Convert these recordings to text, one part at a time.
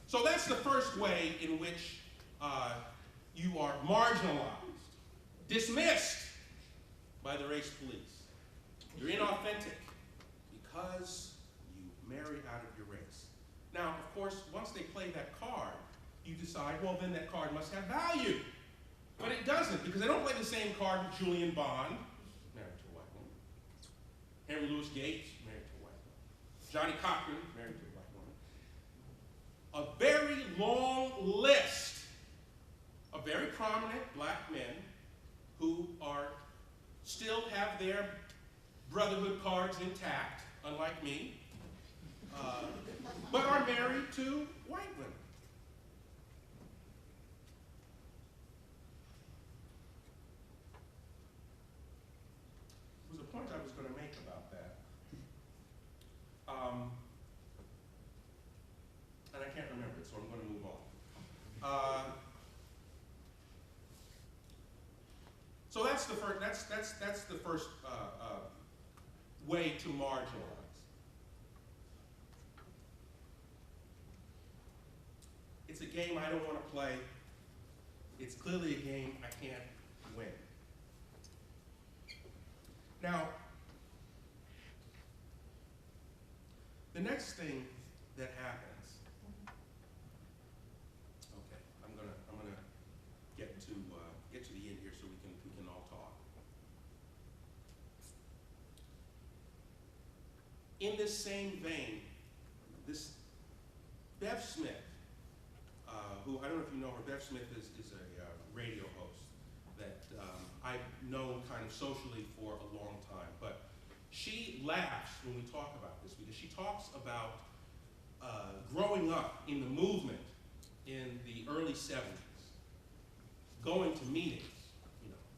So that's the first way in which you are marginalized, dismissed by the race police. You're inauthentic because you married out of your race. Now, of course, once they play that card, you decide, well, then that card must have value. But it doesn't, because they don't play the same card with Julian Bond, married to a white woman. Henry Louis Gates, married to a white woman. Johnny Cochran, married to a white woman. A very long list of very prominent black men who still have their brotherhood cards intact, unlike me, but are married to white women. There was a point I was going to make about that. And I can't remember it, so I'm going to move on. So that's the first. That's the first way to marginalize. It's a game I don't want to play. It's clearly a game I can't win. Now, the next thing that happens. Okay, I'm gonna get to the end here so we can all talk. In this same vein, this Bev Smith, who I don't know if you know her. Bev Smith is a radio host that I've known kind of socially for a long time, but she laughs when we talk about this because she talks about growing up in the movement in the early 70s, going to meetings,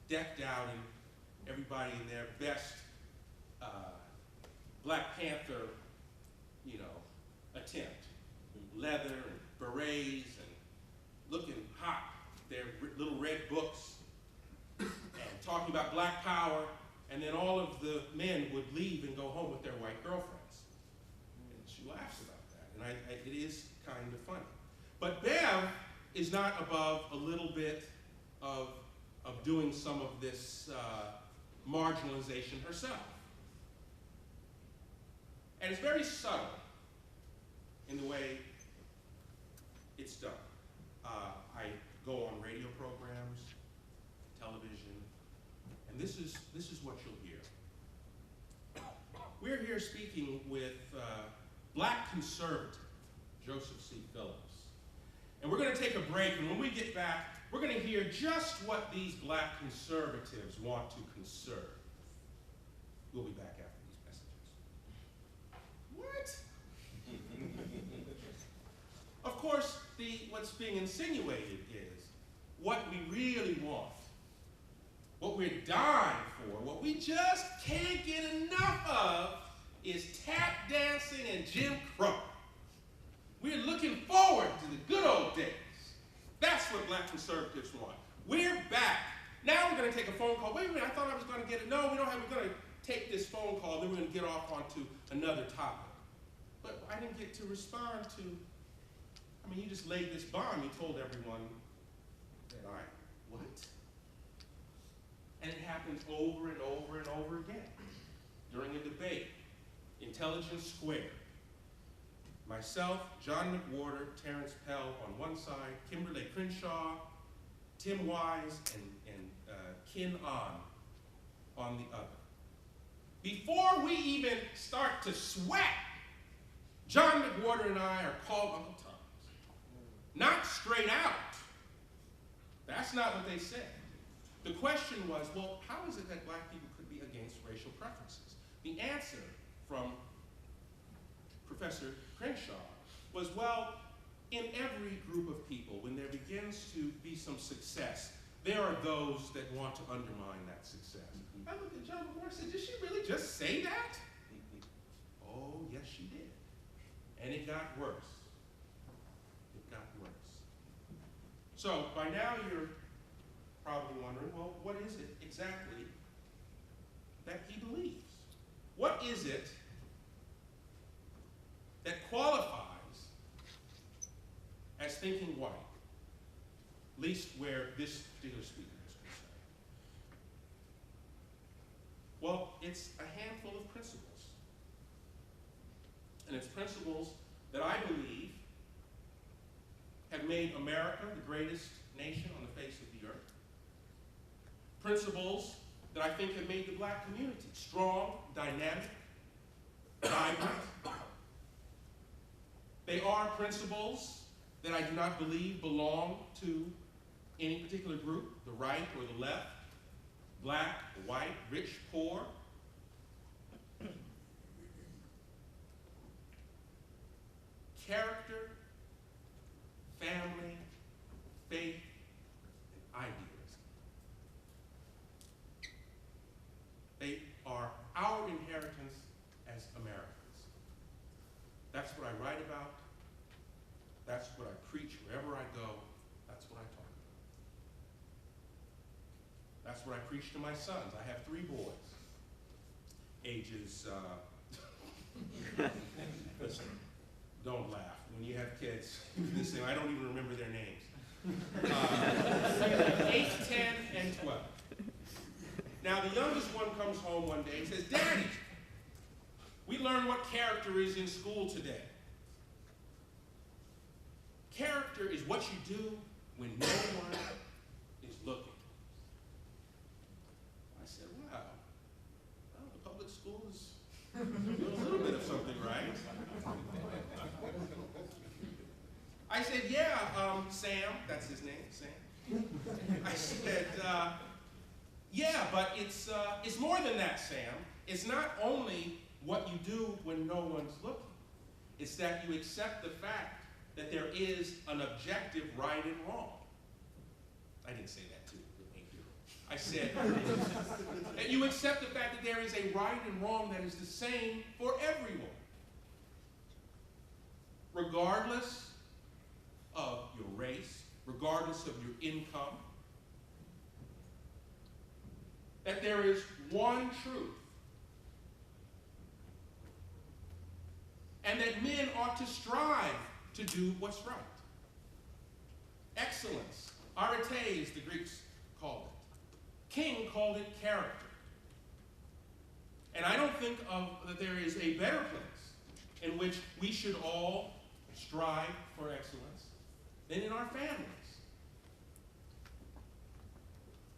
decked out in everybody in their best Black Panther, attempt, leather and berets and looking hot, their little red books, and talking about black power, and then all of the men would leave and go home with their white girlfriends. And she laughs about that, and it is kind of funny. But Bev is not above a little bit of doing some of this marginalization herself. And it's very subtle in the way it's done. I go on radio programs, television, and this is what you'll hear. We're here speaking with black conservative Joseph C. Phillips. And we're going to take a break, and when we get back, we're going to hear just what these black conservatives want to conserve. We'll be back after these messages. What? Of course, what's being insinuated is what we really want, what we're dying for, what we just can't get enough of is tap dancing and Jim Crow. We're looking forward to the good old days. That's what black conservatives want. We're back. Now we're going to take a phone call. Wait a minute, I thought I was going to get it. No, we don't have. We're going to take this phone call, then we're going to get off onto another topic. But I didn't get to respond to, you just laid this bomb. You told everyone that what? And it happens over and over and over again. During a debate, Intelligence Squared. Myself, John McWhorter, Terrence Pell on one side, Kimberly Crenshaw, Tim Wise, and Ken on the other. Before we even start to sweat, John McWhorter and I are called Uncle Toms. Not straight out. That's not what they said. The question was, well, how is it that black people could be against racial preferences? The answer from Professor Crenshaw was, well, in every group of people, when there begins to be some success, there are those that want to undermine that success. I looked at John McWhorter and said, did she really just say that? Oh, yes, she did. And it got worse. It got worse. So by now you're probably wondering, well, what is it exactly that he believes? What is it that qualifies thinking white, at least where this particular speaker is concerned? Well, it's a handful of principles. And it's principles that I believe have made America the greatest nation on the face of the earth. Principles that I think have made the black community strong, dynamic, vibrant. They are principles that I do not believe belong to any particular group, the right or the left, black, white, rich, poor. Character, family, faith, and idealism. They are our inheritance as Americans. That's what I write about. That's what I preach wherever I go. That's what I talk about. That's what I preach to my sons. I have 3 boys. Ages, listen, don't laugh. When you have kids, listen, I don't even remember their names. 8, 10, and 12. Now, the youngest one comes home one day and says, "Daddy, we learned what character is in school today. Character is what you do when no one is looking." I said, wow, well, the public school is doing a little bit of something right. I said, yeah, Sam, that's his name, Sam. I said, yeah, but it's more than that, Sam. It's not only what you do when no one's looking. It's that you accept the fact that there is an objective right and wrong. I didn't say that too. I said that you accept the fact that there is a right and wrong that is the same for everyone, regardless of your race, regardless of your income. That there is one truth. And that men ought to strive to do what's right. Excellence, arete, as the Greeks called it. King called it character. And I don't think that there is a better place in which we should all strive for excellence than in our families.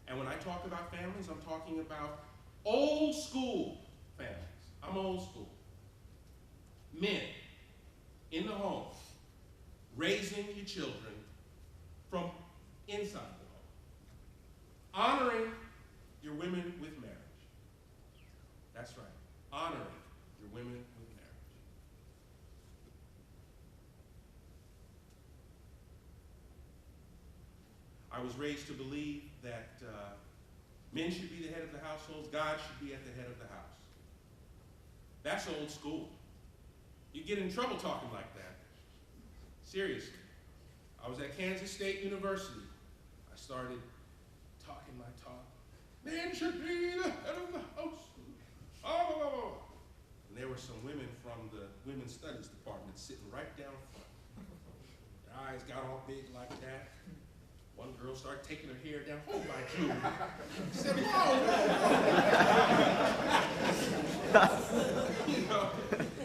And when I talk about families, I'm talking about old school families. I'm old school. Men in the home, raising your children from inside the home. Honoring your women with marriage. That's right. Honoring your women with marriage. I was raised to believe that men should be the head of the household, God should be at the head of the house. That's old school. You get in trouble talking like that. Seriously. I was at Kansas State University. I started talking my talk. Men should be the head of the house. Oh. And there were some women from the Women's Studies Department sitting right down front. Their eyes got all big like that. One girl started taking her hair down. Oh, my June. She said, whoa.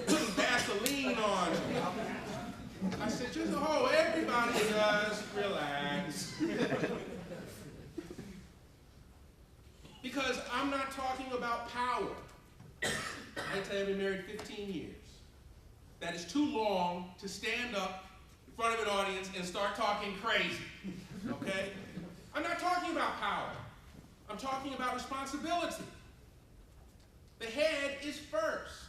Put Vaseline on. I said, just, everybody does. Relax. Because I'm not talking about power. I tell you, I've been married 15 years. That is too long to stand up in front of an audience and start talking crazy. Okay? I'm not talking about power. I'm talking about responsibility. The head is first.